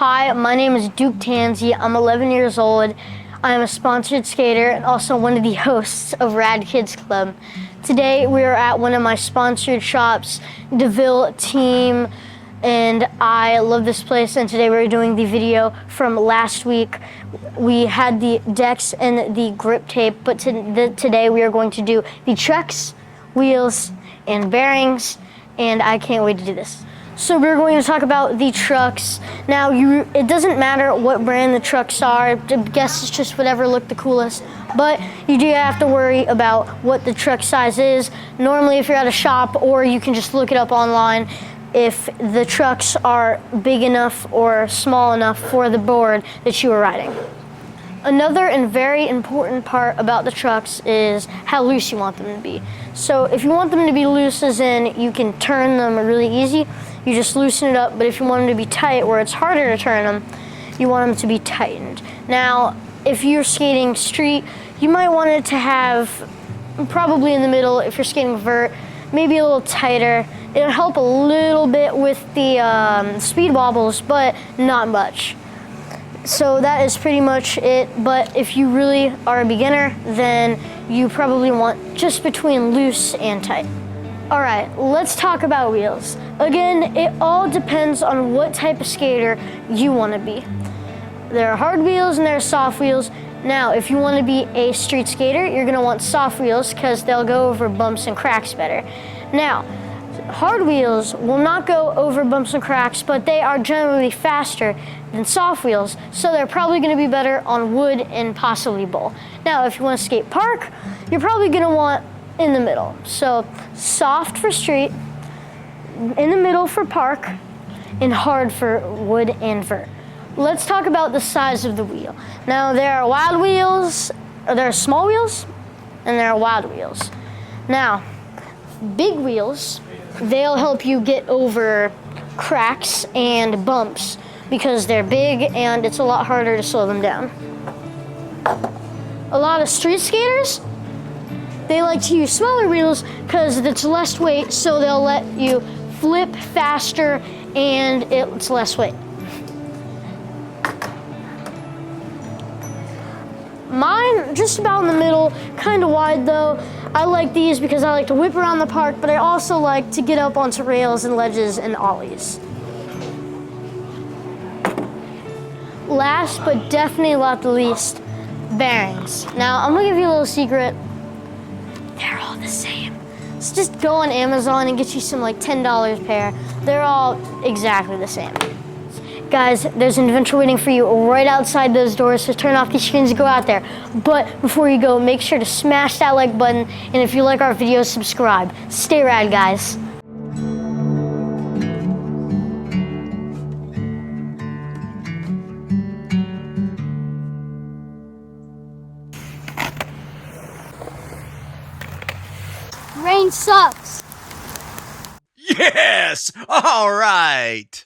Hi, my name is Duke Tansey. I'm 11 years old. I am a sponsored skater and also one of the hosts of Rad Kids Club. Today we are at one of my sponsored shops, DeVille Team, and I love this place, and today we're doing the video from last week. We had the decks and the grip tape, but today we are going to do the trucks, wheels, and bearings, and I can't wait to do this. So we're going to talk about the trucks. Now, it doesn't matter what brand the trucks are. I guess it's just whatever looked the coolest. But you do have to worry about what the truck size is. Normally, if you're at a shop, or you can just look it up online, if the trucks are big enough or small enough for the board that you are riding. Another and very important part about the trucks is how loose you want them to be. So if you want them to be loose, as in you can turn them really easy, you just loosen it up. But if you want them to be tight, where it's harder to turn them, you want them to be tightened. Now, if you're skating street, you might want it to have probably in the middle. If you're skating vert, maybe a little tighter. It'll help a little bit with the speed wobbles, but not much. So that is pretty much it. But if you really are a beginner, then you probably want just between loose and tight. All right, let's talk about wheels. Again, it all depends on what type of skater you want to be. There are hard wheels and there are soft wheels. Now, if you want to be a street skater, you're going to want soft wheels because they'll go over bumps and cracks better. Now, hard wheels will not go over bumps and cracks, but they are generally faster than soft wheels, so they're probably going to be better on wood and possibly bowl. Now, if you want to skate park, you're probably going to want in the middle. So soft for street, in the middle for park, and hard for wood and vert. Let's talk about the size of the wheel. Now, there are wild wheels, or there are small wheels, and there are wild wheels. Now, big wheels, they'll help you get over cracks and bumps because they're big and it's a lot harder to slow them down. A lot of street skaters, they like to use smaller wheels because it's less weight, so they'll let you flip faster and it's less weight. Mine, just about in the middle, kind of wide though. I like these because I like to whip around the park, but I also like to get up onto rails and ledges and ollies. Last but definitely not the least, bearings. Now, I'm gonna give you a little secret. They're all the same. So just go on Amazon and get you some like $10 a pair. They're all exactly the same. Guys, there's an adventure waiting for you right outside those doors, so turn off these screens and go out there. But before you go, make sure to smash that like button, and if you like our videos, subscribe. Stay rad, guys. Rain sucks. Yes! All right!